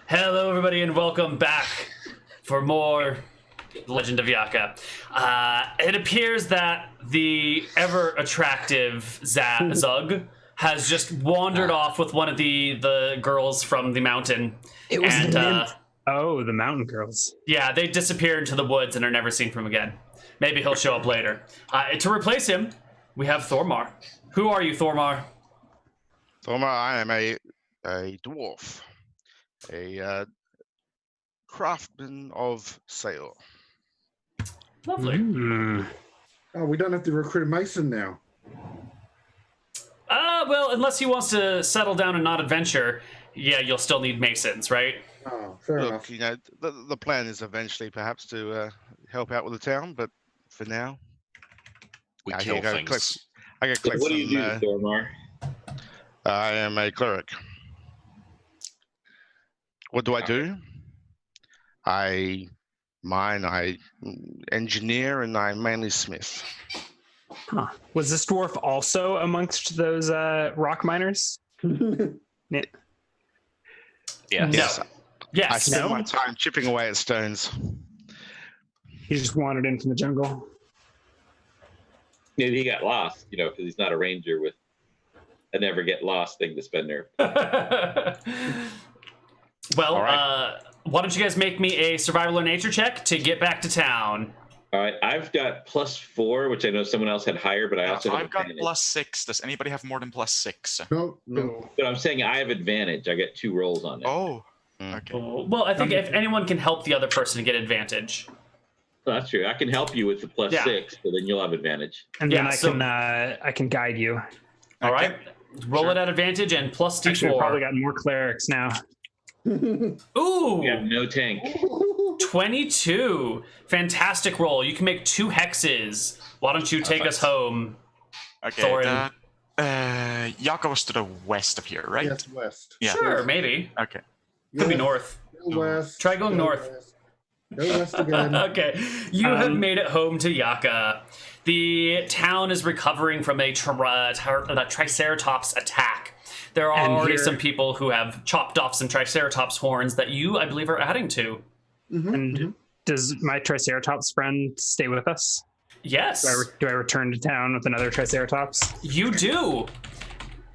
Hello, everybody, and welcome back for more Legend of Yaka. It appears that the ever-attractive Zug has just wandered off with one of the girls from the mountain. It was the mountain girls. Yeah, they disappear into the woods and are never seen from again. Maybe he'll show up later. To replace him, we have Thormar. Who are you, Thormar? Thormar, I am a dwarf. A craftsman of sail. Lovely. Oh, we don't have to recruit a mason now. Well, unless he wants to settle down and not adventure, yeah, you'll still need masons, right? Oh, fair Look, enough. you know, the plan is eventually perhaps to help out with the town, but for now, we kill things. I get collect What do you do, Thormar? I am a cleric. What do I do? I engineer, and I mainly smith. Huh. Was this dwarf also amongst those rock miners? Yeah. Yes. No. Yes. I spend my time chipping away at stones. He just wandered in from the jungle. Maybe he got lost, because he's not a ranger with a never get lost thing to spend there. Well, right. Why don't you guys make me a survival or nature check to get back to town? All right, I've got +4, which I know someone else had higher, but I also have I've got advantage. +6. Does anybody have more than +6? No. But I'm saying I have advantage. I get 2 rolls on it. Oh, okay. Well, I think if anyone can help the other person get advantage. Well, that's true. I can help you with the +6, so then you'll have advantage. And then I can guide you. All right, roll it at advantage and plus D4. Actually, we've probably got more clerics now. Ooh, We have no tank. 22. Fantastic roll. You can make 2 hexes. Why don't you take us home? Okay, Thorin. Yaka was to the west of here, right? Yes, west. Yeah. Sure, maybe. Okay. Could be north. Go west. Try going Go north. West. Go west again. Okay, you have made it home to Yaka. The town is recovering from a Triceratops attack. There are already some people who have chopped off some Triceratops horns that you, I believe, are adding to. And does my Triceratops friend stay with us? Yes. Do I return to town with another Triceratops? You do.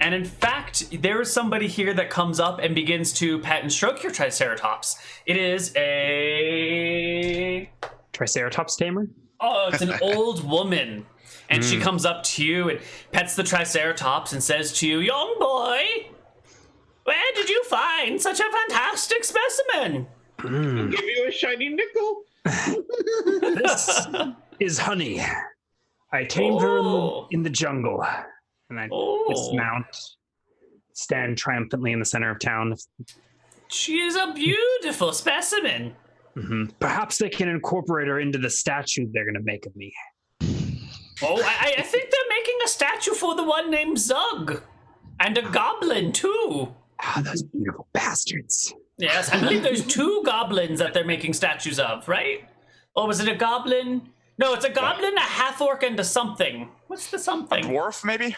And in fact, there is somebody here that comes up and begins to pet and stroke your Triceratops. It is a... Triceratops tamer? Oh, it's an old woman. And she comes up to you and pets the Triceratops and says to you, "Young boy, where did you find such a fantastic specimen?" I'll give you a shiny nickel. This is Honey. I tamed her in the jungle. And I dismount, stand triumphantly in the center of town. She is a beautiful specimen. Perhaps they can incorporate her into the statue they're going to make of me. Oh, I think they're making a statue for the one named Zug. And a goblin, too. Ah, those beautiful bastards. Yes, I believe there's 2 goblins that they're making statues of, right? Or was it a goblin? No, it's a goblin, a half-orc, and a something. What's the something? Dwarf, maybe?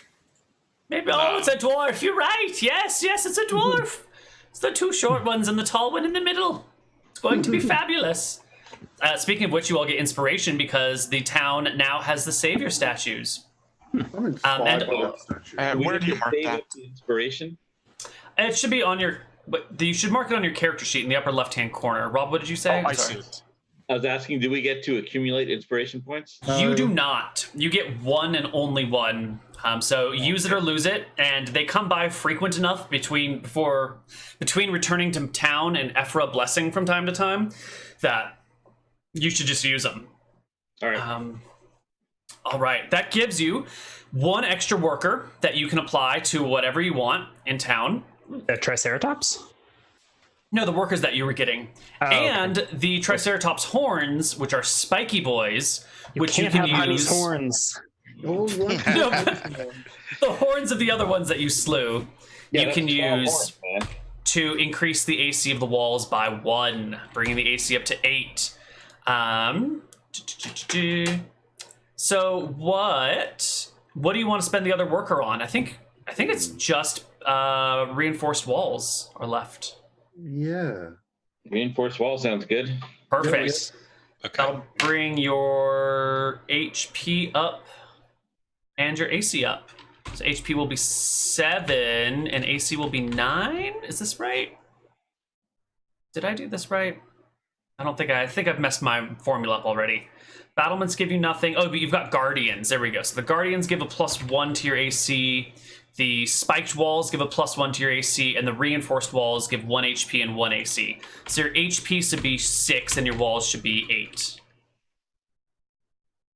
Maybe, it's a dwarf. You're right. Yes, it's a dwarf. It's the 2 short ones and the tall one in the middle. It's going to be fabulous. Speaking of which, you all get inspiration because the town now has the savior statues. I'm inspired by that statue. Where do you mark that? Inspiration? It should be on your... But you should mark it on your character sheet in the upper left-hand corner. Rob, what did you say? I see it. I was asking, do we get to accumulate inspiration points? You do not. You get 1 and only 1. So use it or lose it, and they come by frequent enough between returning to town and Ephra blessing from time to time that you should just use them. All right. All right. That gives you 1 extra worker that you can apply to whatever you want in town. The Triceratops? No, the workers that you were getting. And the Triceratops horns, which are spiky boys, which you can use. Honey's horns. No, but the horns of the other ones that you slew, you can use to increase the AC of the walls by 1, bringing the AC up to 8. So what do you want to spend the other worker on? I think it's just reinforced walls are left. Yeah. Reinforced wall sounds good. Perfect. Okay. That'll bring your HP up and your AC up. So HP will be 7 and AC will be 9. Is this right? Did I do this right? I think I've messed my formula up already. Battlements give you nothing. Oh, but you've got Guardians. There we go. So the Guardians give a +1 to your AC. The spiked walls give a +1 to your AC, and the reinforced walls give 1 HP and 1 AC. So your HP should be 6, and your walls should be 8.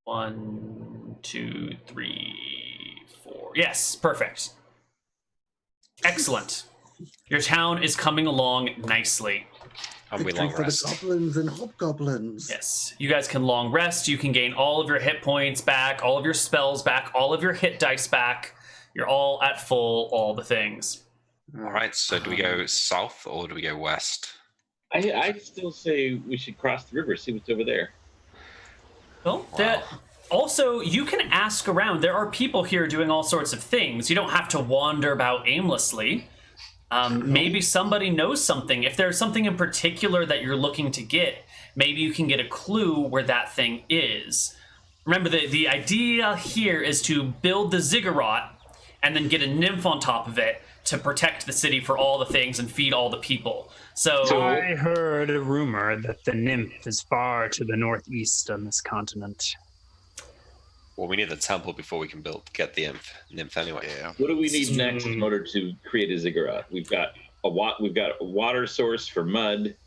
1, 2, 3, 4. Yes, perfect. Excellent. Your town is coming along nicely. And we Victory long for rest. the goblins and hobgoblins. Yes, you guys can long rest. You can gain all of your hit points back, all of your spells back, all of your hit dice back. You're all at full, all the things. All right, so do we go south or do we go west? I still say we should cross the river, see what's over there. Well, that also, you can ask around. There are people here doing all sorts of things. You don't have to wander about aimlessly. Maybe somebody knows something. If there's something in particular that you're looking to get, maybe you can get a clue where that thing is. Remember, the idea here is to build the ziggurat and then get a nymph on top of it to protect the city for all the things and feed all the people. So I heard a rumor that the nymph is far to the northeast on this continent. Well, we need the temple before we can get the nymph anyway. Yeah. What do we need next in order to create a ziggurat? We've got a water source for mud,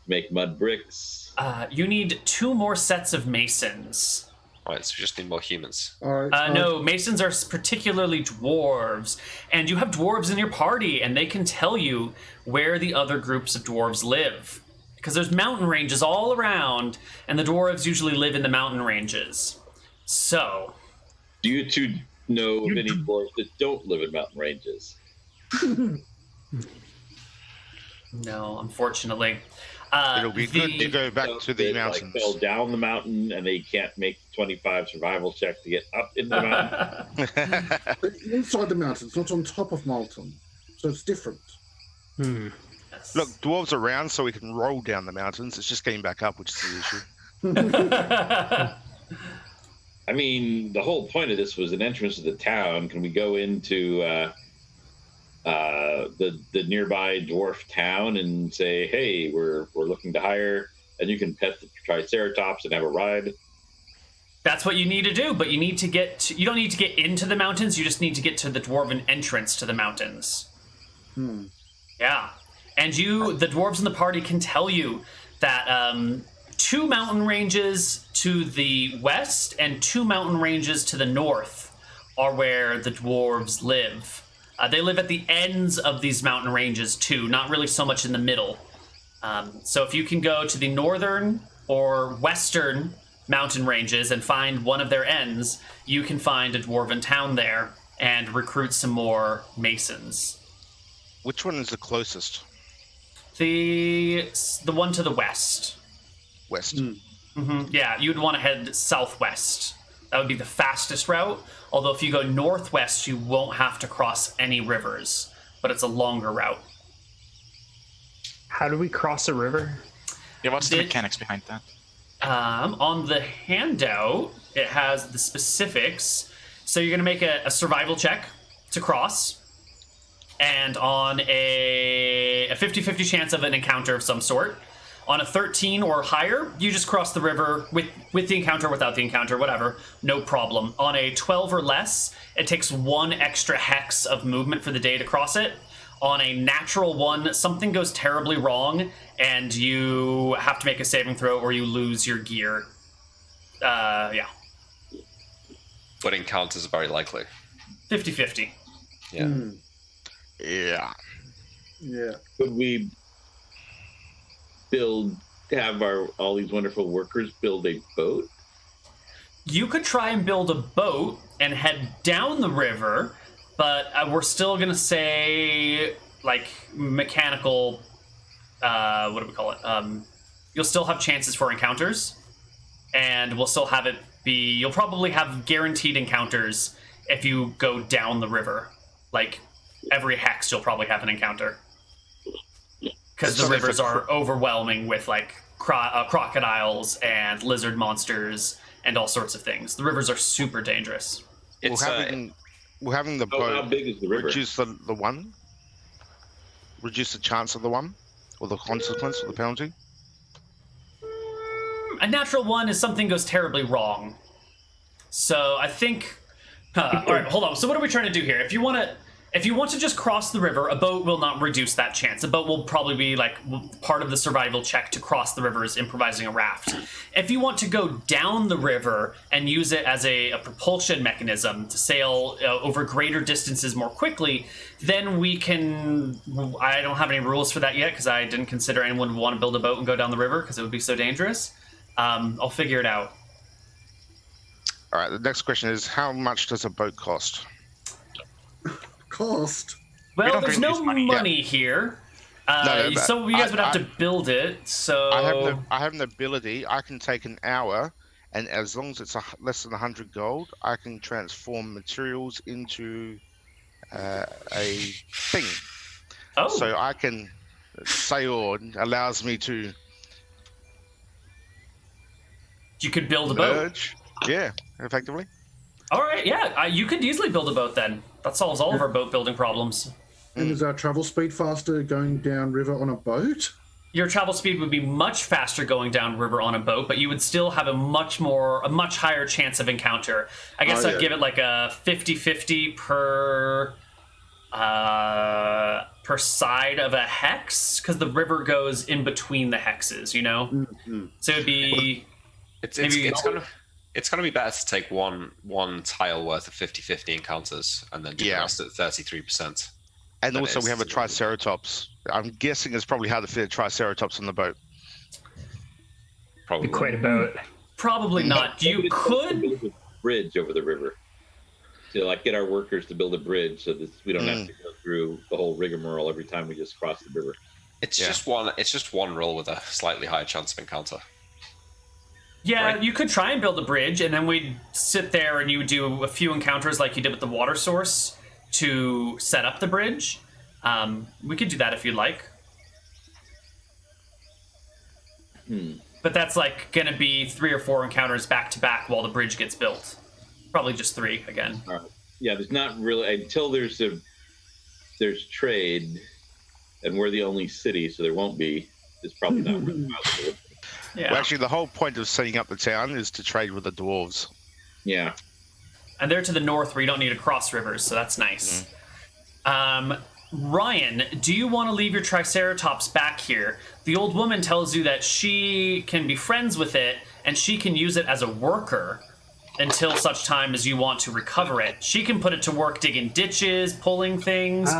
make mud bricks. you need 2 more sets of masons. All right, so we just need more humans. All right. No, masons are particularly dwarves, and you have dwarves in your party, and they can tell you where the other groups of dwarves live. Because there's mountain ranges all around, and the dwarves usually live in the mountain ranges. So, Do you two know of any dwarves that don't live in mountain ranges? no, unfortunately. It'll be good to go back to the That, mountains. Like, fell down the mountain and they can't make 25 survival check to get up into the mountain. But inside the mountains, not on top of mountain. So it's different. Look, dwarves are around, so we can roll down the mountains. It's just getting back up, which is the issue. I mean, the whole point of this was an entrance to the town. Can we go into the nearby dwarf town and say, "Hey, we're looking to hire," and you can pet the Triceratops and have a ride? That's what you need to do, but you need to you don't need to get into the mountains, you just need to get to the dwarven entrance to the mountains. Yeah. And the dwarves in the party can tell you that 2 mountain ranges to the west and 2 mountain ranges to the north are where the dwarves live. They live at the ends of these mountain ranges too, not really so much in the middle. So if you can go to the northern or western mountain ranges and find one of their ends, you can find a dwarven town there and recruit some more masons. Which one is the closest? The one to the west. West. Yeah, you'd want to head southwest. That would be the fastest route. Although if you go northwest, you won't have to cross any rivers, but it's a longer route. How do we cross a river? Yeah, what's the Did- mechanics behind that? On the handout, it has the specifics. So you're going to make a survival check to cross. And on a 50-50 chance of an encounter of some sort. On a 13 or higher, you just cross the river with the encounter, without the encounter, whatever. No problem. On a 12 or less, it takes 1 extra hex of movement for the day to cross it. On a natural 1, something goes terribly wrong, and you have to make a saving throw or you lose your gear. Yeah. But encounters are very likely. 50-50. Yeah. Yeah. Yeah. Could we have all these wonderful workers build a boat? You could try and build a boat and head down the river, but we're still going to say, like, mechanical, what do we call it? You'll still have chances for encounters, and we'll still have it be, you'll probably have guaranteed encounters if you go down the river. Like, every hex, you'll probably have an encounter. because the rivers are overwhelming with like crocodiles and lizard monsters and all sorts of things. The rivers are super dangerous. It's We're having the How boat big is the river? reduce the one, reduce the chance of the one, or the consequence or the penalty. A natural one is something goes terribly wrong. So I think. All right, hold on. So what are we trying to do here? If you want to just cross the river, a boat will not reduce that chance. A boat will probably be like part of the survival check to cross the river is improvising a raft. If you want to go down the river and use it as a propulsion mechanism to sail over greater distances more quickly, then we can. I don't have any rules for that yet because I didn't consider anyone would want to build a boat and go down the river because it would be so dangerous. I'll figure it out. All right. The next question is, how much does a boat cost? Cost? Well, don't there's really no use money. money here. No, but So you guys would have to build it. So I have an ability. I can take an hour, and as long as it's less than 100 gold, I can transform materials into a thing. oh, So I can sail allows me to you could build a boat. merge. Yeah, effectively. All right, yeah, you could easily build a boat then. That solves all of our boat building problems. And is our travel speed faster going down river on a boat? Your travel speed would be much faster going down river on a boat, but you would still have a much higher chance of encounter. I guess I'd give it like a 50-50 per side of a hex, because the river goes in between the hexes, you know? Mm-hmm. So it'd be... it's gonna be better to take one tile worth of 50-50 encounters and then do the rest at 33%. And That also is- we have a Triceratops. I'm guessing it's probably hard to fit a Triceratops on the boat. Probably. Be quite a boat. Probably not. You Maybe it's could... build a bridge over the river to like get our workers to build a bridge so that we don't have to go through the whole rigmarole every time we just cross the river. It's just one roll with a slightly higher chance of encounter. Yeah, Right. you could try and build a bridge, and then we'd sit there and you would do a few encounters like you did with the water source to set up the bridge. We could do that if you'd like. But that's like going to be 3 or 4 encounters back to back while the bridge gets built. Probably just 3 again. All right. Yeah, there's not really until there's trade, and we're the only city, so there won't be. It's probably not really possible. Yeah. Well, actually, the whole point of setting up the town is to trade with the dwarves. Yeah. And they're to the north where you don't need to cross rivers, so that's nice. Ryan, do you want to leave your Triceratops back here? The old woman tells you that she can be friends with it, and she can use it as a worker until such time as you want to recover it. She can put it to work digging ditches, pulling things. It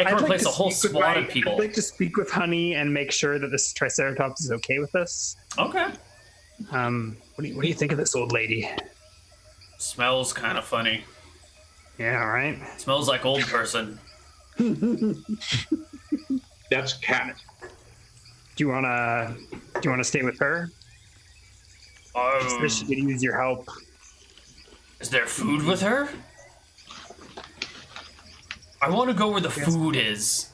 can replace a whole squad of people. I'd like to speak with Honey and make sure that this Triceratops is okay with us. Okay. What do you think of this old lady? Smells kind of funny. Yeah, all right. Smells like old person. That's cat. Do you wanna stay with her? She could use your help. Is there food with her? I want to go where the food is.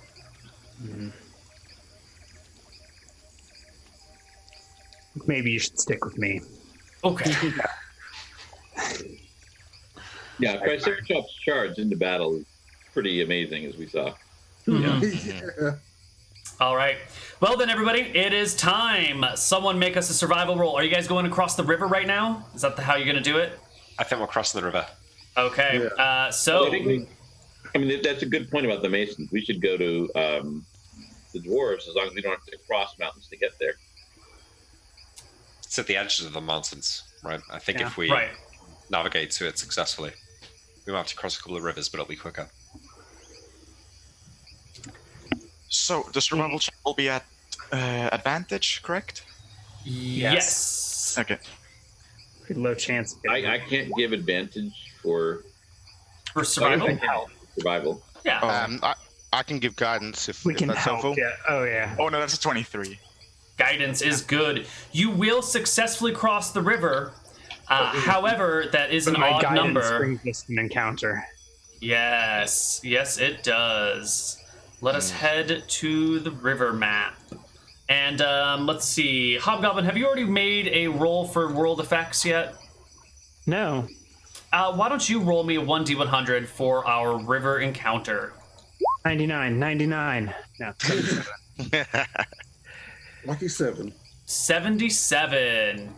Maybe you should stick with me. Okay. Yeah, Triceratops charge into battle is pretty amazing, as we saw. Yeah. Yeah. All right. Well then, everybody, it is time. Someone make us a survival roll. Are you guys going across the river right now? Is that how you're going to do it? I think we're crossing the river. Okay. I So think that's a good point about the Masons. We should go to the dwarves as long as we don't have to cross mountains to get there. It's at the edges of the mountains, right? I think Yeah. if we right. navigate to it successfully, we might have to cross a couple of rivers, but it'll be quicker. So the survival check will be at advantage, correct? Yes. Okay. Pretty low chance. of getting I can't give advantage for For survival. survival. Yeah. I can give guidance if, We if can that's help. helpful. Yeah. Oh yeah. Oh no, that's a 23. Guidance is good. You will successfully cross the river. However, that is an My odd guidance number. brings us an encounter. Yes, it does. let us head to the river map. And let's see, Hobgoblin, have you already made a roll for world effects yet? No. Why don't you roll me a 1d100 for our river encounter? 99. No. Lucky 7. 77.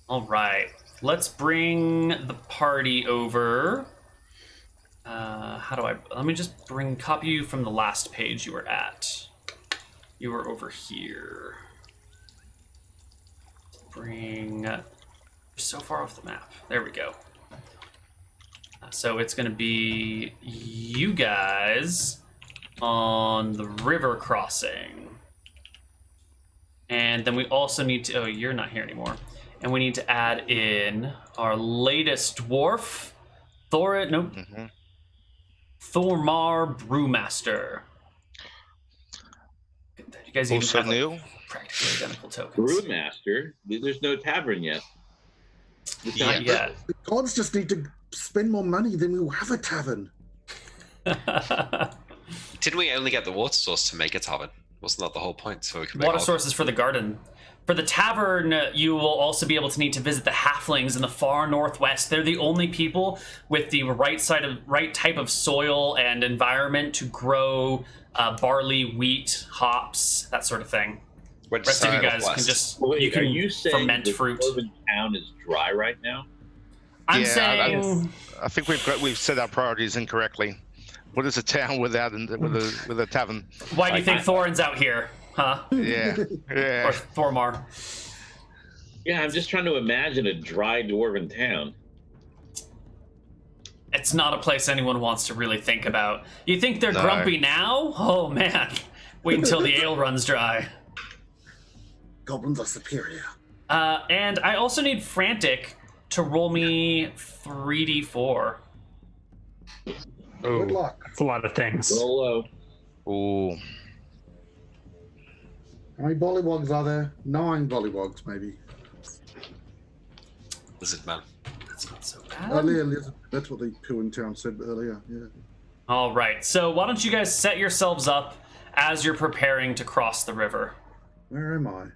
All right. Let's bring the party over. Let me just copy you from the last page you were at. You were over here. So far off the map. There we go. So it's going to be you guys on the river crossing. And then we also need to... Oh, you're not here anymore. And we need to add in our latest dwarf, Thormar Brewmaster. You guys even Also have Neal. practically identical tokens. Brewmaster? There's no tavern yet. Yeah. The gods just need to spend more money, then we will have a tavern. Didn't we only get the water source to make a tavern? Wasn't that the whole point? So we could make Water sources for the garden. For the tavern, you will also be able to need to visit the halflings in the far northwest. They're the only people with the right type of soil and environment to grow barley, wheat, hops, that sort of thing. Which Rest of you side guys west? can just Wait, are you saying ferment the fruit. Dwarven town is dry right now? I'm Yeah, saying I think we've set our priorities incorrectly. What is a town with a tavern? why do you think Thorin's out here, huh? Yeah, Or yeah. Thormar? Yeah, I'm just trying to imagine a dry dwarven town. It's not a place anyone wants to really think about. You think they're No. grumpy now? Oh man, wait until the ale runs dry. Goblins are superior. And I also need Frantic to roll me 3d4. Good luck. That's a lot of things. Roll low. Ooh. How many bollywogs are there? 9 bollywogs, maybe. Lizard man. That's not so bad. That's what the poo in town said earlier. Yeah. All right, so why don't you guys set yourselves up as you're preparing to cross the river? Where am I?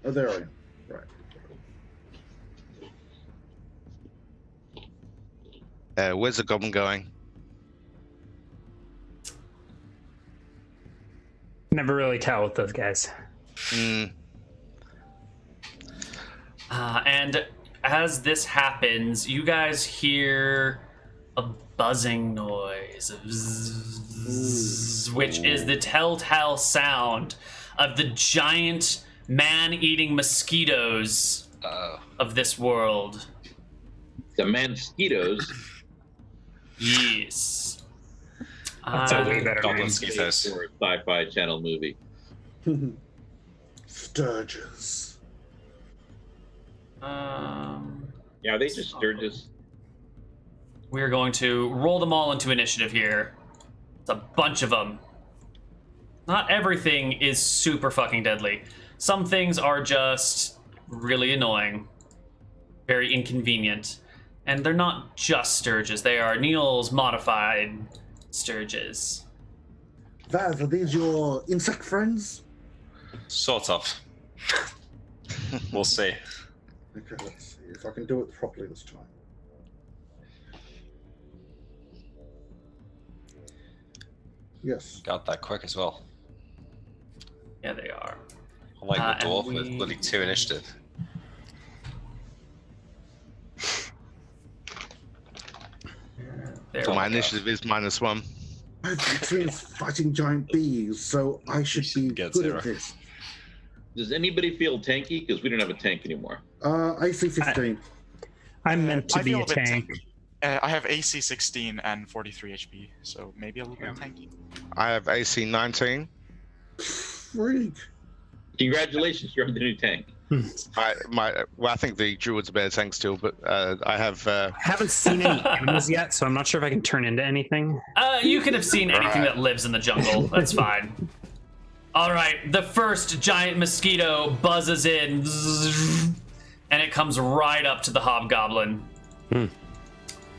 Oh, there I am. Right. Where's the goblin going? Never really tell with those guys. And as this happens, you guys hear a buzzing noise, a bzzz, which is the telltale sound of the giant man-eating mosquitoes of this world. The mosquitoes. Yes. That's a way better Goblin name. mosquitoes. For a sci-fi channel movie. Sturges. Yeah, are they just Sturgis? We're going to roll them all into initiative here. It's a bunch of them. Not everything is super fucking deadly. Some things are just really annoying, very inconvenient. And they're not just Sturges, they are Neal's modified Sturges. Vaz, are these your insect friends? Sort of. We'll see. Okay, let's see if I can do it properly this time. Yes. Got that quick as well. Yeah, they are. Unlike the and dwarf we- with bloody 2 initiative. There So we my go. initiative is -1. I've experienced fighting giant bees, so I should be Get good 0. at this. Does anybody feel tanky? Because we don't have a tank anymore. AC 15. I'm meant to I be feel a a bit tank. I have AC 16 and 43 HP, so maybe a little bit tanky. I have AC 19. Freak. Congratulations, you're on the new tank. I think the druid's a better tank still, but I have. I haven't seen any animals yet, so I'm not sure if I can turn into anything. You could have seen anything that lives in the jungle. That's fine. All right, the first giant mosquito buzzes in, and it comes right up to the hobgoblin.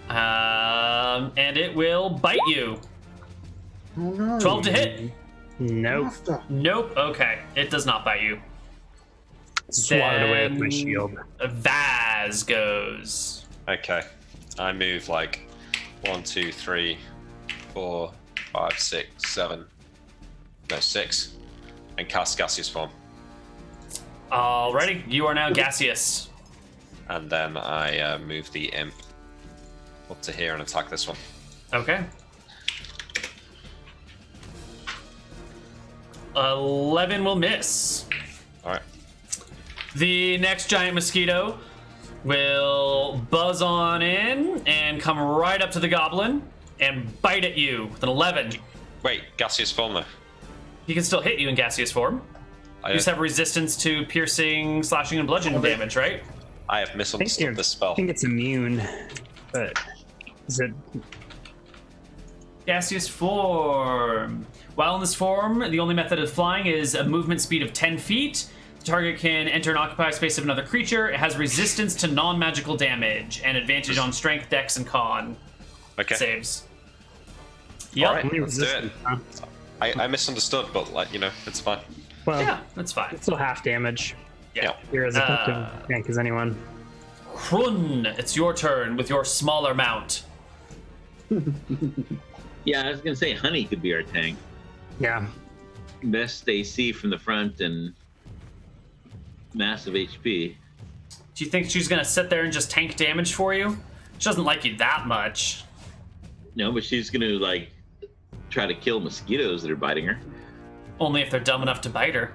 And it will bite you. Oh no. 12 to hit. Nope. Master. Nope. Okay, it does not bite you. Swatted away with my Then shield. Vaz goes. Okay. I move like 1, 2, 3, 4, 5, 6, 7. No, 6. And cast gaseous form. Alrighty, you are now gaseous. And then I move the imp up to here and attack this one. Okay. 11 will miss. Alright. The next giant mosquito will buzz on in and come right up to the goblin and bite at you with an 11. Wait, gaseous form though. He can still hit you in gaseous form. You just have resistance to piercing, slashing, and bludgeoning damage, right? I have misunderstood this I spell. think it's immune, but is it? Gaseous form. While in this form, the only method of flying is a movement speed of 10 feet. The target can enter and occupy space of another creature. It has resistance to non-magical damage and advantage on strength, dex, and con saves. Yep. Alright, Only let's do it. resistance, huh? I misunderstood, but like, you know, it's fine. Well, Yeah, that's fine. it's still half damage. Yeah. You're as effective tank as anyone. Krun, it's your turn with your smaller mount. Yeah, I was gonna say Honey could be our tank. Yeah. Best AC from the front and massive HP. Do you think she's gonna sit there and just tank damage for you? She doesn't like you that much. No, but she's gonna like try to kill mosquitoes that are biting her. Only if they're dumb enough to bite her.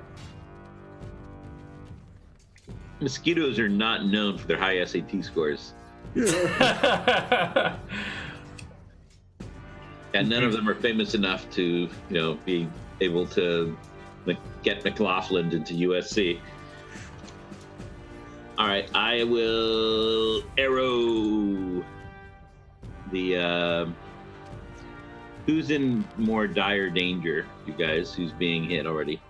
Mosquitoes are not known for their high SAT scores. And none of them are famous enough to, be able to get McLaughlin into USC. All right, I will arrow the. Who's in more dire danger, you guys? Who's being hit already?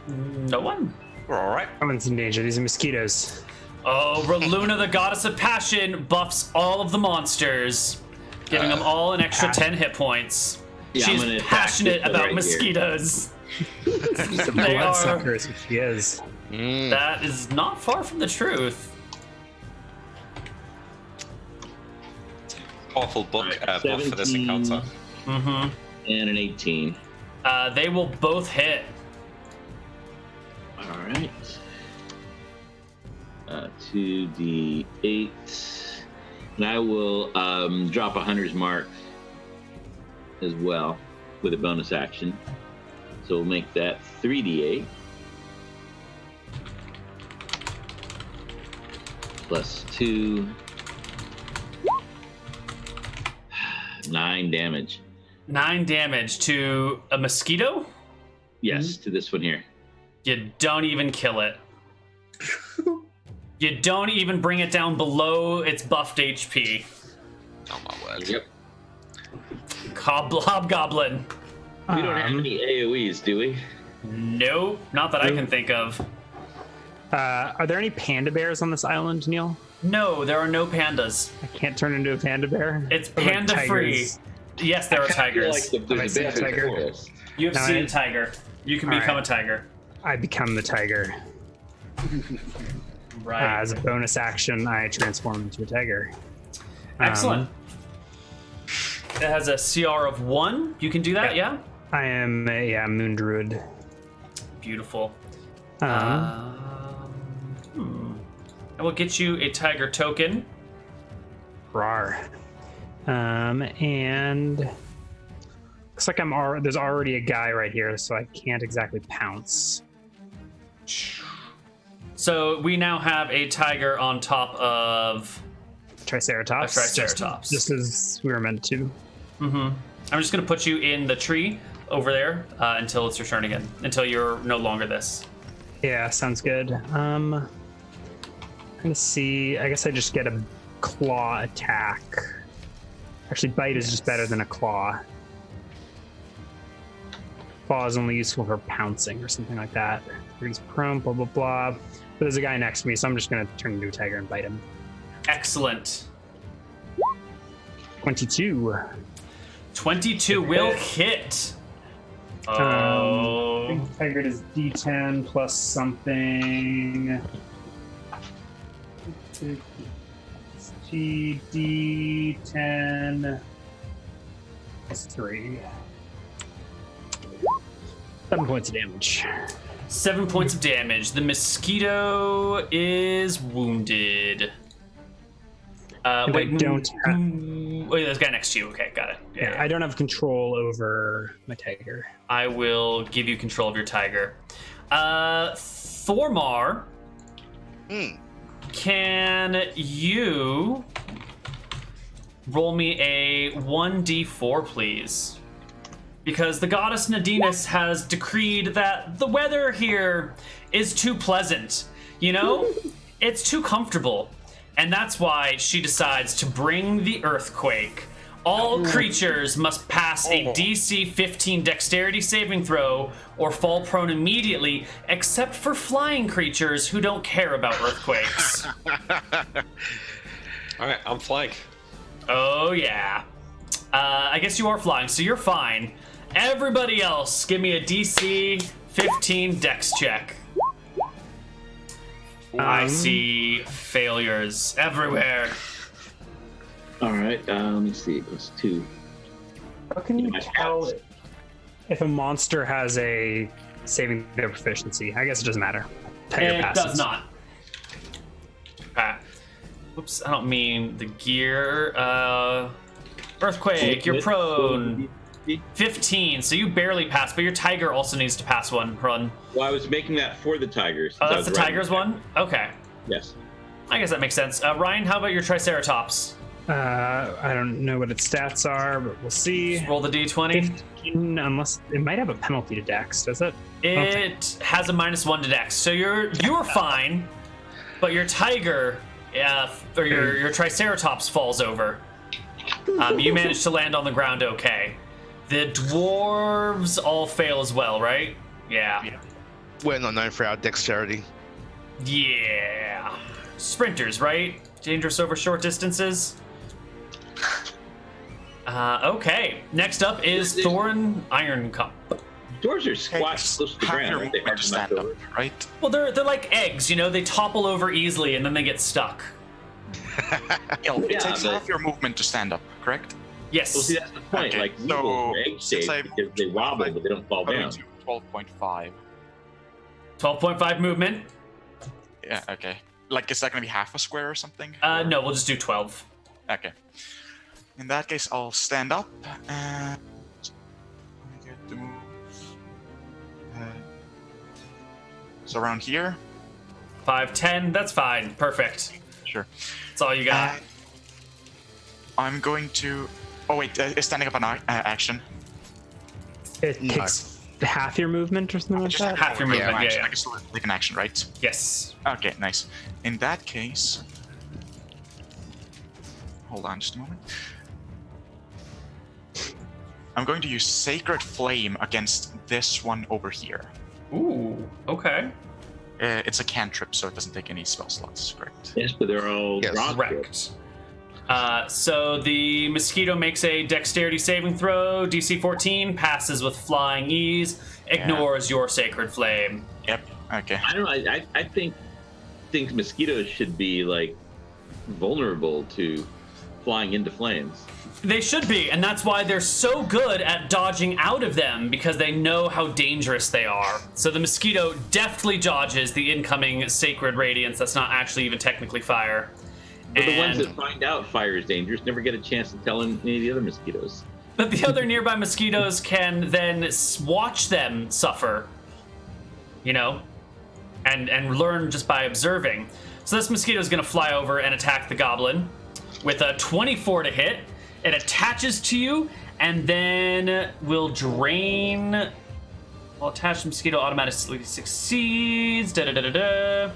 No one. We're alright. Someone's in danger. These are mosquitoes. Oh, Reluna, the goddess of passion, buffs all of the monsters, giving them all an extra 10 hit points. Yeah, I'm She's gonna attack passionate this one about right mosquitoes. The They are. bloodsuckers, which she is. That is not far from the truth. Powerful book Alright, buff for this 17. encounter. Mm-hmm. And an 18. They will both hit. All right. 2d8. And I will drop a hunter's mark as well with a bonus action. So we'll make that 3d8. Plus 2. 9 damage. 9 damage to a mosquito? Yes, to this one here. You don't even kill it. You don't even bring it down below its buffed HP. Oh my word. Yep. Hobgoblin. We don't have any AoEs, do we? Nope, not that I can think of. Are there any panda bears on this island, Neal? No, there are no pandas. I can't turn into a panda bear. It's What about panda free. tigers? Yes, there are I feel tigers. like there's I a seen a benefit tiger? for us. You have No, seen I- a tiger. You can All become right. a tiger. I become the tiger. Right. As a bonus action, I transform into a tiger. Excellent. It has a CR of 1. You can do that, yeah? I am a moon druid. Beautiful. Um, I will get you a tiger token. Rar. And looks like there's already a guy right here, so I can't exactly pounce. So we now have a tiger on top of Triceratops. a triceratops. Just as we were meant to. I'm just going to put you in the tree over there until it's your turn again. Until you're no longer this. Yeah, sounds good. I'm gonna see. I guess I just get a claw attack. Actually, bite is just better than a claw. Claw is only useful for pouncing or something like that. He's prone, blah blah blah. But there's a guy next to me, so I'm just gonna turn into a tiger and bite him. Excellent. 22. 22 will hit. I think Tiger is D10 plus something. D10 plus 3. 7 points of damage. 7 points of damage. The mosquito is wounded. Wait, don't have, wait, there's a guy next to you. Okay, got it. yeah, I don't have control over my tiger. I will give you control of your tiger. Thormar, can you roll me a 1d4, please? Because the goddess Nadinus has decreed that the weather here is too pleasant. You know? It's too comfortable. And that's why she decides to bring the earthquake. All creatures must pass a DC 15 dexterity saving throw or fall prone immediately, except for flying creatures who don't care about earthquakes. Alright, I'm flying. Oh, yeah. I guess you are flying, so you're fine. Everybody else, give me a DC 15 dex check. I see failures everywhere. All right, let me see. It was 2. How can you tell if a monster has a saving throw proficiency? I guess it doesn't matter. Tiger It passes. does not. Oops, I don't mean the gear. Earthquake, you're prone. 15, so you barely pass, but your tiger also needs to pass one run. Well, I was making that for the tigers. Oh, that's the tiger's one? Okay. Yes. I guess that makes sense. Ryan, how about your Triceratops? I don't know what its stats are, but we'll see. Just roll the d20. 15, unless it might have a penalty to Dex, does it? It has a -1 to Dex, so you're fine, but your tiger, or your Triceratops falls over. You managed to land on the ground okay. The dwarves all fail as well, right? Yeah. We're not known for our dexterity. Yeah. Sprinters, right? Dangerous over short distances. Okay. Next up is Thorin Ironcup. Doors are squat Just close to the have ground. your Aren't they? movement to stand up, right? Well, they're like eggs, you know. They topple over easily and then they get stuck. It Yeah, takes but- half your movement to stand up, correct? Yes. Well, see, that's the point. Okay, Like, so eagles are egg since shaped I because they wobble, but they don't fall down. 12.5. 12.5 movement. Yeah, okay. Like, is that going to be half a square or something? No, we'll just do 12. Okay. In that case, I'll stand up and I get to move. So around here. 5, 10. That's fine. Perfect. Sure. That's all you got. I'm going to. Oh wait, is standing up an action? It takes half your movement or something like that? half your movement, action. yeah. I can still take an action, right? Yes. Okay, nice. In that case, hold on just a moment. I'm going to use Sacred Flame against this one over here. Ooh. Okay. It's a cantrip, so it doesn't take any spell slots, correct? Yes, but they're all Yes. rock Correct. So the mosquito makes a dexterity saving throw. DC 14 passes with flying ease. Ignores your sacred flame. Yep. Okay. I don't know. I think mosquitoes should be like vulnerable to flying into flames. They should be, and that's why they're so good at dodging out of them, because they know how dangerous they are. So the mosquito deftly dodges the incoming sacred radiance that's not actually even technically fire. But the ones And- that find out fire is dangerous never get a chance to tell any of the other mosquitoes. But the other nearby mosquitoes can then watch them suffer, you know, and learn just by observing. So this mosquito is going to fly over and attack the goblin with a 24 to hit. It attaches to you and then will drain. Well, attached mosquito automatically succeeds. I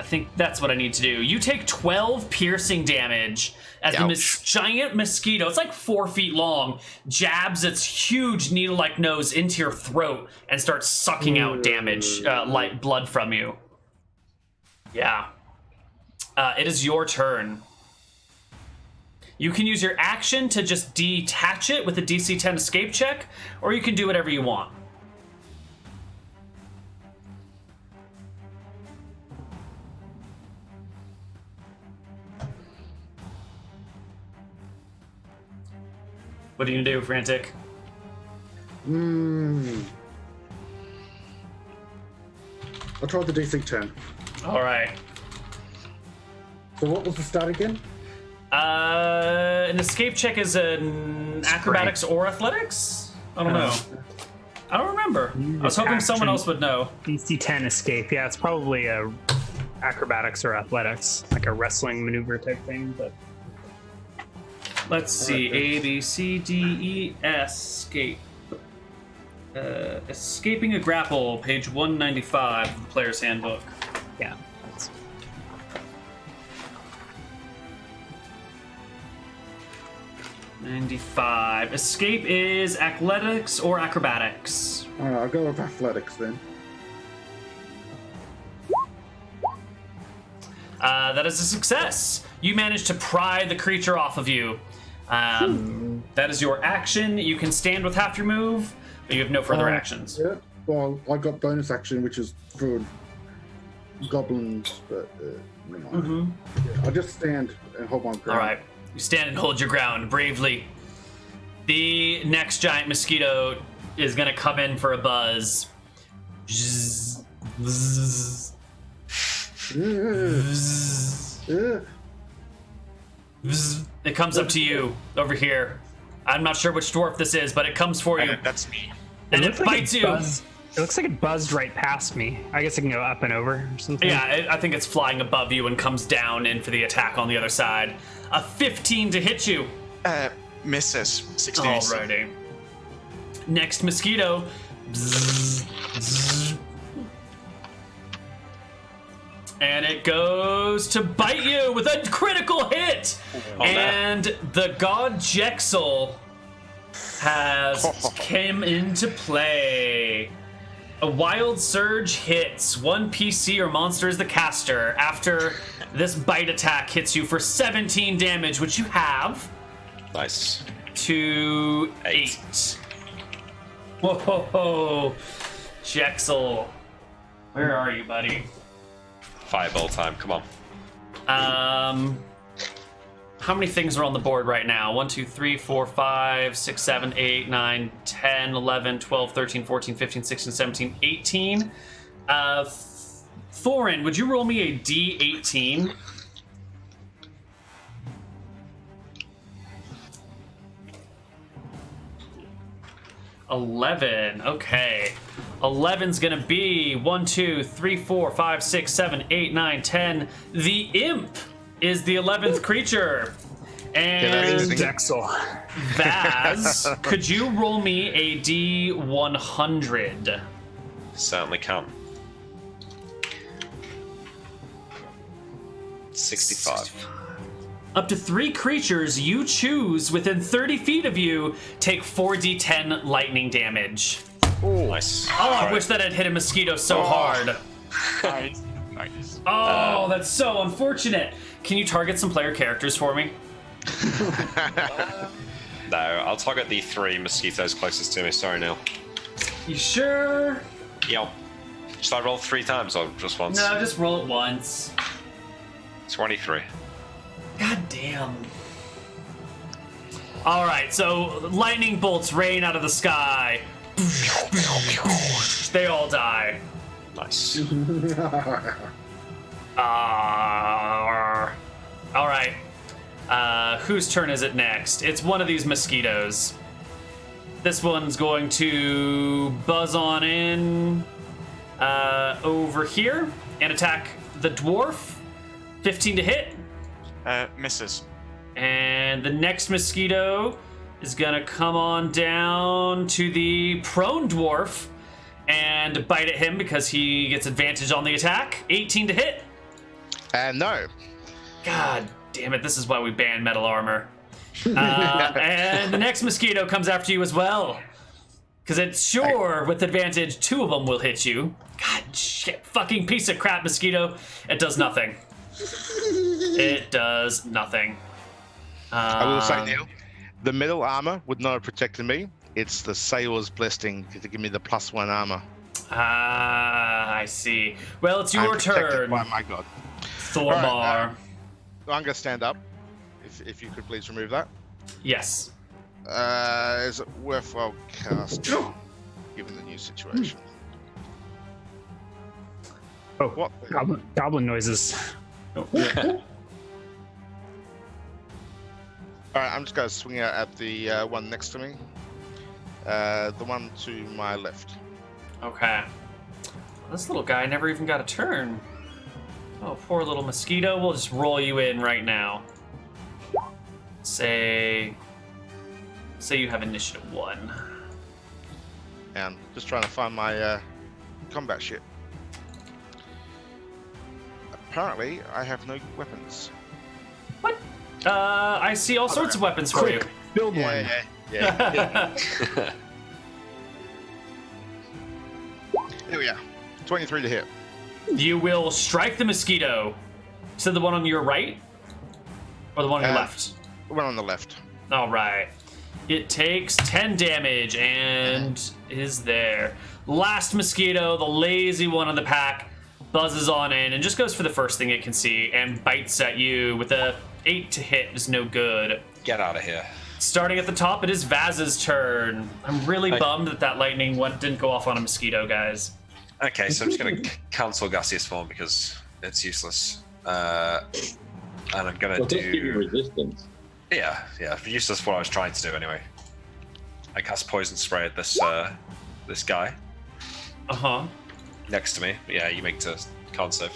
think that's what I need to do. You take 12 piercing damage as the giant mosquito, it's like 4 feet long, jabs its huge needle-like nose into your throat and starts sucking out damage, like blood from you. Yeah. It is your turn. You can use your action to just detach it with a DC 10 escape check, or you can do whatever you want. What are you gonna do, Frantic? I tried the DC 10. All right. So what was the stat again? An escape check is an acrobatics or athletics? I don't know. I don't remember. I was hoping someone else would know. DC 10 escape. Yeah, it's probably a acrobatics or athletics, like a wrestling maneuver type thing. But Let's see. A, B, C, D, E, escape. Escaping a grapple, page 195 of the player's handbook. yeah, that's 95. Escape is athletics or acrobatics. I'll go with athletics then. That is a success. You managed to pry the creature off of you. That is your action. You can stand with half your move, but you have no further actions. Yeah. Well, I got bonus action, which is for goblins, but never mind. Yeah, I'll just stand and hold my ground. All right. You stand and hold your ground bravely. The next giant mosquito is going to come in for a buzz. Zzz, zzz, Yeah. zzz. It comes up to you over here. I'm not sure which dwarf this is, but it comes for you. That's me. And it looks like bites you. It looks like it buzzed right past me. I guess it can go up and over or something. Yeah, I think it's flying above you and comes down in for the attack on the other side. A 15 to hit you. Misses. 16. Alrighty. Next mosquito. Bzzz, bzzz. And it goes to bite you with a critical hit. And the god Jexel has come into play. A wild surge hits. One PC or monster is the caster. After this bite attack hits you for 17 damage, which you have. Nice. To 8. Whoa, ho, ho. Jexel. Where are you, buddy? Fireball time. Come on. How many things are on the board right now? 1, 2, 3, 4, 5, 6, 7, 8, 9, 10, 11, 12, 13, 14, 15, 16, 17, 18. Thorin, would you roll me a D18? $11. Okay. 11's gonna be 1, 2, 3, 4, 5, 6, 7, 8, 9, 10. The imp is the 11th creature. And Jexel. Vaz, could you roll me a D100? Certainly can. 65. Up to 3 creatures you choose within 30 feet of you take 4d10 lightning damage. Nice. Oh, I wish that had hit a mosquito so hard. Nice. Nice. Oh, that's so unfortunate. Can you target some player characters for me? No, I'll target the 3 mosquitoes closest to me. Sorry, Neal. You sure? Yep. Should I roll 3 times or just once? No, just roll it once. 23. God damn. All right, so lightning bolts rain out of the sky. They all die. Nice. All right. Whose turn is it next? It's one of these mosquitoes. This one's going to buzz on in over here and attack the dwarf. 15 to hit. Misses. And the next mosquito is gonna come on down to the prone dwarf and bite at him because he gets advantage on the attack. 18 to hit. No. God damn it, this is why we banned metal armor. And the next mosquito comes after you as well. Because it's sure, with advantage, 2 of them will hit you. God shit, fucking piece of crap mosquito. It does nothing. It does nothing. I will say, Neal, the middle armor would not have protected me. It's the sailor's blessing to give me the +1 armor. I see. Well, it's I'm your protected turn, by my god. Thormar. Alright, I'm gonna stand up. If you could please remove that. Yes. Is it worthwhile casting, given the new situation? Oh, What? goblin noises. Alright, I'm just gonna swing out at the one next to me. The one to my left. Okay. This little guy never even got a turn. Oh, poor little mosquito. We'll just roll you in right now. Say you have initiative 1. And just trying to find my combat shit. Apparently, I have no weapons. What? I see all sorts of weapons for you. Build one. Yeah. Here we are. 23 to hit. You will strike the mosquito. So the one on your right? Or the one on your left? One on the left. All right. It takes 10 damage and is there. Last mosquito, the lazy one of the pack, buzzes on in and just goes for the first thing it can see and bites at you with a 8 to hit is no good. Get out of here. Starting at the top, it is Vaz's turn. I'm really bummed that lightning didn't go off on a mosquito, guys. Okay, so I'm just going to cancel Gaseous Form because it's useless. And I'm going to Just give you do... resistance. Yeah, useless what I was trying to do anyway. I cast Poison Spray at this this guy Uh-huh. next to me. Yeah, you make the con save.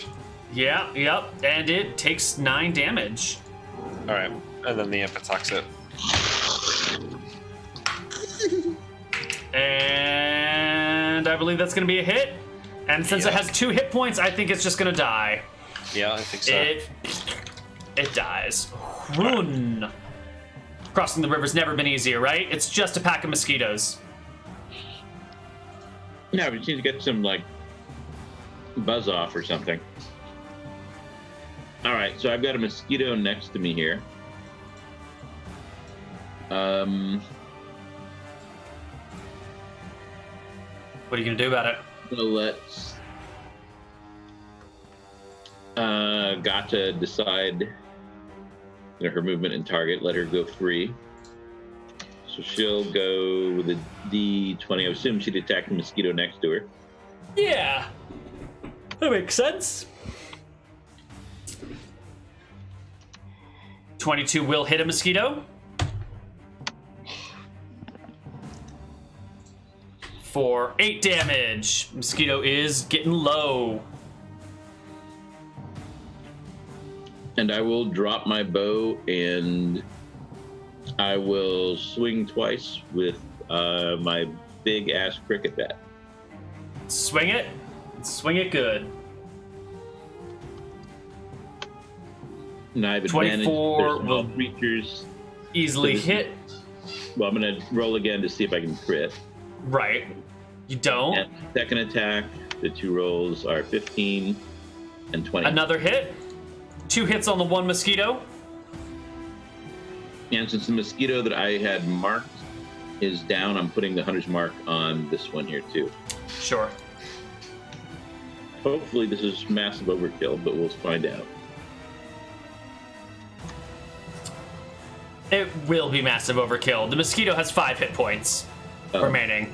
Yeah, yep. And it takes 9 damage. Alright, and then the imp attacks it. And I believe that's going to be a hit. And since it has 2 hit points, I think it's just going to die. Yeah, I think so. It dies. Run. Crossing the river's never been easier, right? It's just a pack of mosquitoes. Yeah, but you need to get some, like, buzz off or something. All right, so I've got a mosquito next to me here. What are you going to do about it? So let's Gata decide her movement and target. Let her go free. So she'll go with a D20. I assume she'd attack the mosquito next to her. Yeah. That makes sense. 22 will hit a mosquito. For 8 damage. Mosquito is getting low. And I will drop my bow and I will swing twice with my big ass cricket bat. Swing it. Swing it good. And I have advantage. 24 There's no will creatures. easily hit. Well, I'm going to roll again to see if I can crit. Right. You don't. And second attack, the 2 rolls are 15 and 20. Another hit. 2 hits on the one mosquito. And since the mosquito that I had marked is down, I'm putting the hunter's mark on this one here too. Sure. Hopefully this is massive overkill, but we'll find out. It will be massive overkill. The mosquito has 5 hit points remaining.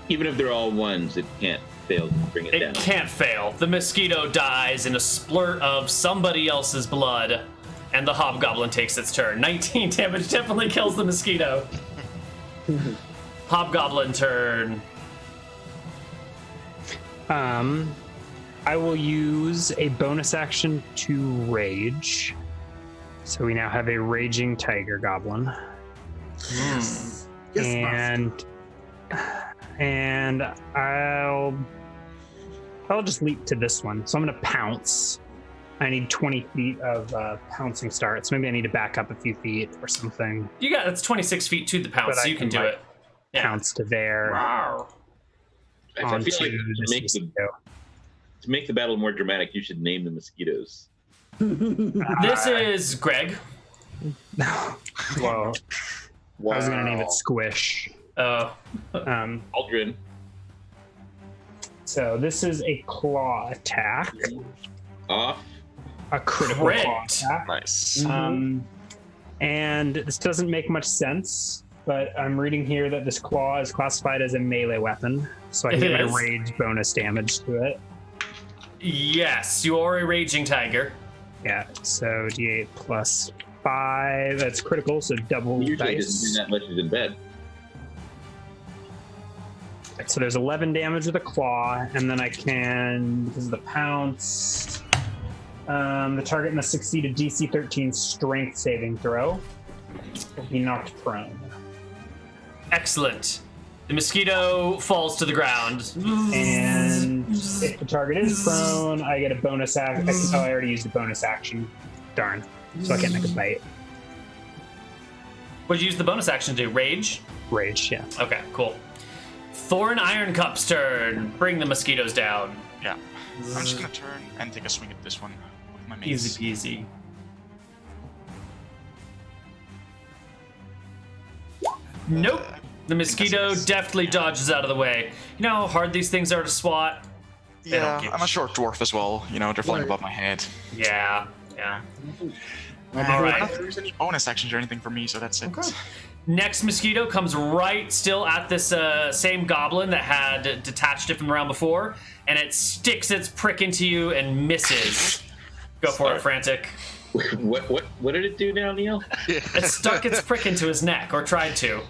Even if they're all ones, it can't fail to bring it down. It can't fail. The mosquito dies in a splurt of somebody else's blood, and the hobgoblin takes its turn. 19 damage definitely kills the mosquito. Hobgoblin turn. I will use a bonus action to rage. So we now have a raging tiger goblin. Yes, And I'll just leap to this one. So I'm gonna pounce. I need 20 feet of pouncing start, so maybe I need to back up a few feet or something. You got it's 26 feet to the pounce, so you can do it. Yeah. Pounce to there. Rawr. I feel like to make the battle more dramatic, you should name the mosquitoes. This is Greg. No. Whoa. I was gonna name it Squish. Oh. Aldrin. So this is a claw attack, Off. a critical Crit. claw attack. Nice. And this doesn't make much sense, but I'm reading here that this claw is classified as a melee weapon, so I can It get is. my rage bonus damage to it. Yes, you are a raging tiger. Yeah, so D8 plus 5. That's critical, so double Usually doesn't dice. do that much. He's in bed. So there's 11 damage with a claw, and then I can, because of the pounce, the target must succeed a DC 13 strength saving throw. Will be knocked prone. Excellent. The mosquito falls to the ground. And if the target is prone, I get a bonus action. Oh, I already used a bonus action. Darn. So I can't make a bite. What did you use the bonus action to do? Rage? Rage, yeah. Okay, cool. Thorn Iron Cup's turn. Bring the mosquitoes down. Yeah. I'm just gonna turn and take a swing at this one with my mace. Easy peasy. Nope. The mosquito miss. deftly dodges out of the way. You know how hard these things are to swat? They don't Yeah, give I'm a short dwarf as well. You know, they're flying Right. above my head. Yeah. I All don't right. think there's any bonus actions or anything for me, so that's it. Okay. Next mosquito comes right still at this same goblin that had detached it from the round before, and it sticks its prick into you and misses. Go for Sorry. it, Frantic. What did it do now, Neal? It stuck its prick into his neck, or tried to.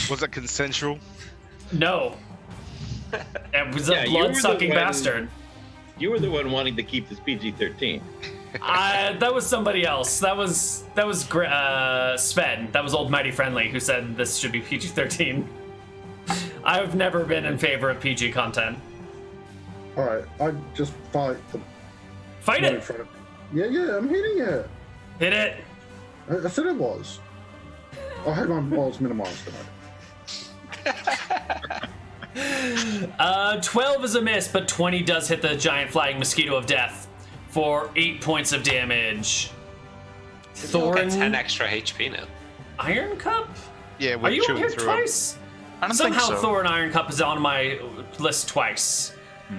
Was it consensual? No. It was Yeah, a you were the blood-sucking one- bastard. You were the one wanting to keep this PG-13. That was somebody else. That was Sven. That was Old Mighty Friendly who said this should be PG-13. I've never been in favor of PG content. All right, I just fight the Fight one in it. front of me. Yeah, I'm hitting it. Hit it. I said it was. I had my balls minimized tonight. 12 is a miss, but 20 does hit the giant flying mosquito of death for 8 points of damage. You'll get 10 Thorn extra HP now. Iron Cup? Yeah, Are we're you on chewing here through twice? I don't Somehow think so. Thor and Iron Cup is on my list twice.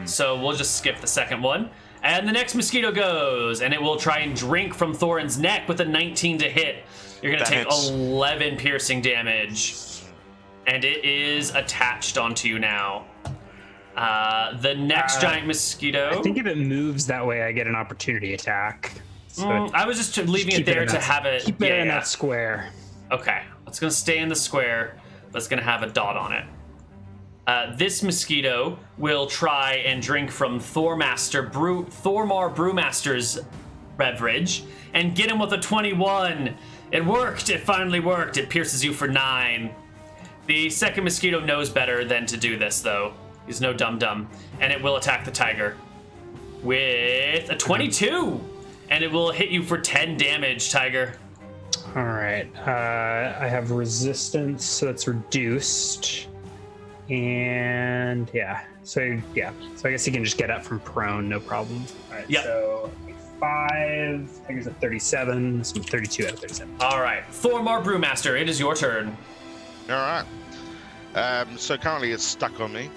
So we'll just skip the second one. And the next mosquito goes, and it will try and drink from Thorin's neck with a 19 to hit. You're going to That take hits. 11 piercing damage. And it is attached onto you now. The next giant mosquito. I think if it moves that way, I get an opportunity attack. So I was just leaving it keep it there in to that- have it. keep it in yeah. that square. Okay, it's gonna stay in the square, but it's gonna have a dot on it. This mosquito will try and drink from Thormar Brewmaster's beverage and get him with a 21. It worked. It finally worked. It pierces you for 9. The second mosquito knows better than to do this, though. He's no dum-dum, and it will attack the tiger with a 22, and it will hit you for 10 damage, tiger. All right. I have resistance, so that's reduced. And so I guess you can just get up from prone, no problem. All right. Yep. So 5. Tiger's at 37. So I'm 32 out of 37. All right, Thormar Brewmaster, it is your turn. All right. So currently it's stuck on me,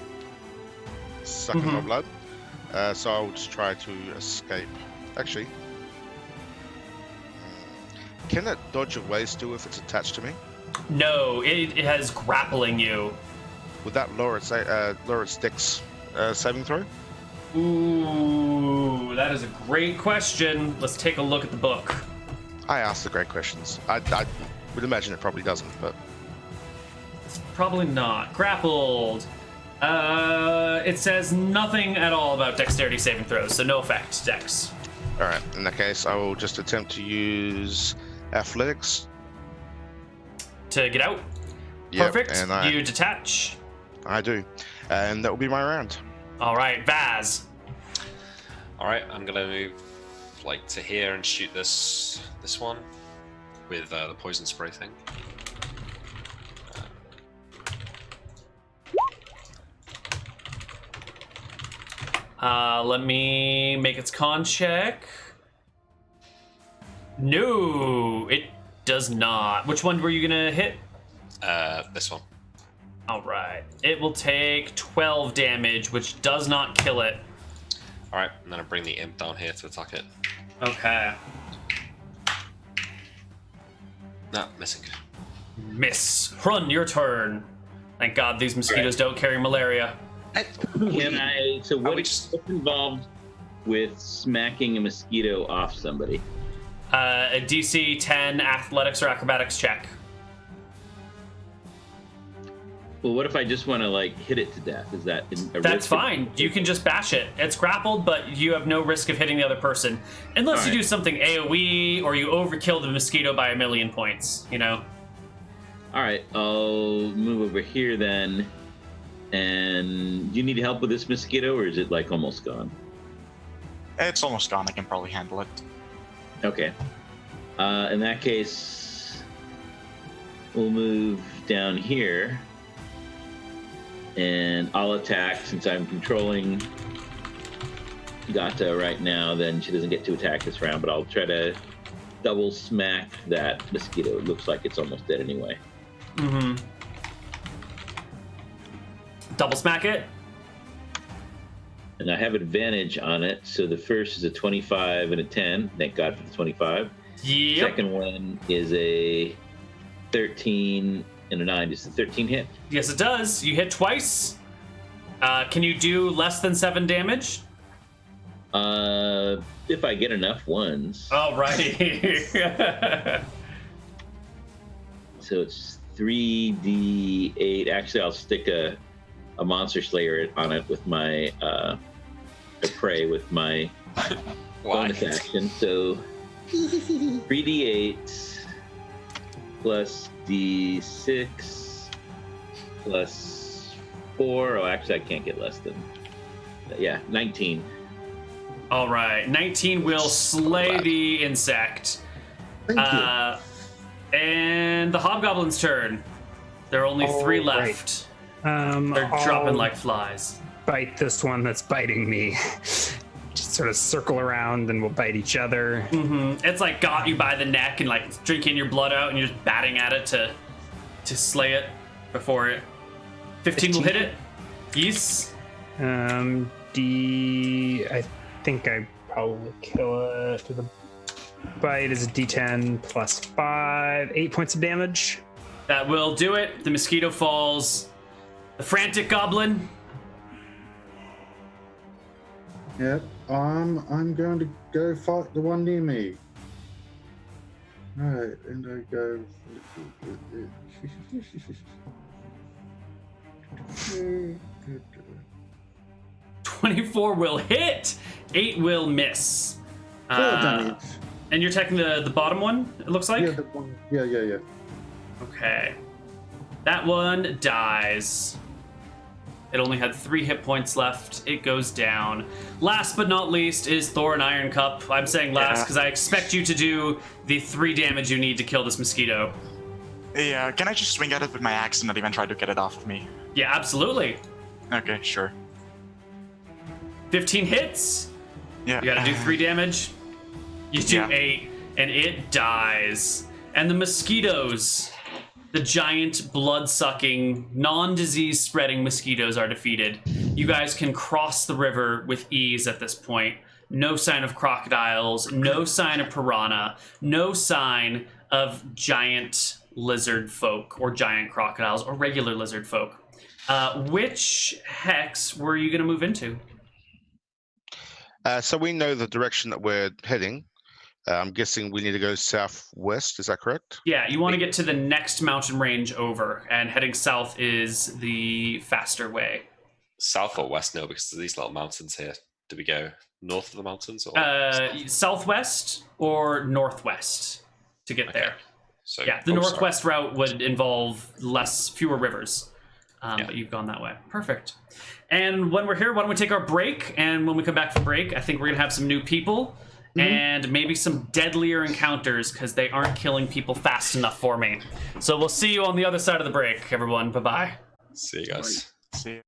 sucking my blood. So I'll just try to escape. Actually, can it dodge away still if it's attached to me? No, it has grappling you. Would that lower its dex saving throw? Ooh, that is a great question. Let's take a look at the book. I asked the great questions. I would imagine it probably doesn't, but Probably not. Grappled. It says nothing at all about dexterity saving throws, so no effect, dex. all right. In that case, I will just attempt to use athletics. To get out. Yep, Perfect. and You detach. I do, and that will be my round. All right, Vaz. All right, I'm gonna move like to here and shoot this one with the poison spray thing. Let me make its con check. No, does not. Which one were you gonna hit? This one. All right. It will take 12 damage, which does not kill it. All right, and then I bring the imp down here to attack it. Okay. No, missing. Miss. Run, your turn. Thank God these mosquitoes don't carry malaria. Can I? So we what's involved with smacking a mosquito off somebody? A DC 10 athletics or acrobatics check. Well, what if I just want to like hit it to death? Is that a That's risk? fine. You can just bash it. It's grappled, but you have no risk of hitting the other person. Unless you do something AoE or you overkill the mosquito by 1,000,000 points, you know? All right, I'll move over here then. And do you need help with this mosquito, or is it like almost gone? It's almost gone. I can probably handle it. Okay. In that case, we'll move down here. And I'll attack since I'm controlling Gata right now. Then she doesn't get to attack this round, but I'll try to double smack that mosquito. It looks like it's almost dead anyway. Mm-hmm. Double smack it. And I have advantage on it. So the first is a 25 and a 10. Thank God for the 25. Yep. Second one is a 13 and a 9. Does the 13 hit? Yes, it does. You hit twice. Can you do less than 7 damage? If I get enough ones. Oh, right. So it's 3d8. Actually, I'll stick a Monster Slayer on it with my a prey with my bonus action. So 3d8 plus d6 plus 4. Oh, actually, I can't get less than. Yeah, 19. All right. 19 will slay the insect. Thank you. And the hobgoblin's turn. There are only 3 All right. left. They're dropping like flies. Bite this one that's biting me. Just sort of circle around and we'll bite each other. Mm-hmm. It's like got you by the neck and like drinking your blood out, and you're just batting at it to slay it before it. 15 will hit it. Yes. I think I probably kill it. The bite is a D10 plus 5, 8 points of damage. That will do it. The mosquito falls. The frantic goblin. Yep. I'm going to go fight the one near me. Alright, and I go. 24 will hit. 8 will miss. 4 damage. And you're attacking the bottom one, it looks like? Yeah, the one. Yeah. Okay. That one dies. It only had 3 hit points left. It goes down. Last but not least is Thor and Iron Cup. I'm saying last because I expect you to do the 3 damage you need to kill this mosquito. Yeah, can I just swing at it with my axe and not even try to get it off of me? Yeah, absolutely. Okay, sure. 15 hits. Yeah. You gotta do 3 damage. You do Yeah. 8, and it dies. And the mosquitoes, the giant blood-sucking, non-disease spreading mosquitoes are defeated. You guys can cross the river with ease at this point. No sign of crocodiles, no sign of piranha, no sign of giant lizard folk or giant crocodiles or regular lizard folk. Which hex were you gonna move into? So we know the direction that we're heading. I'm guessing we need to go southwest. Is that correct? Yeah, you want to get to the next mountain range over, and heading south is the faster way. South or west? No, because there's these little mountains here. Do we go north of the mountains or Southwest or northwest to get there. So Yeah, the northwest route would involve fewer rivers, Yeah. but you've gone that way. Perfect. And when we're here, why don't we take our break? And when we come back from break, I think we're gonna have some new people. And maybe some deadlier encounters because they aren't killing people fast enough for me. So we'll see you on the other side of the break, everyone. Bye-bye. See you guys. See you.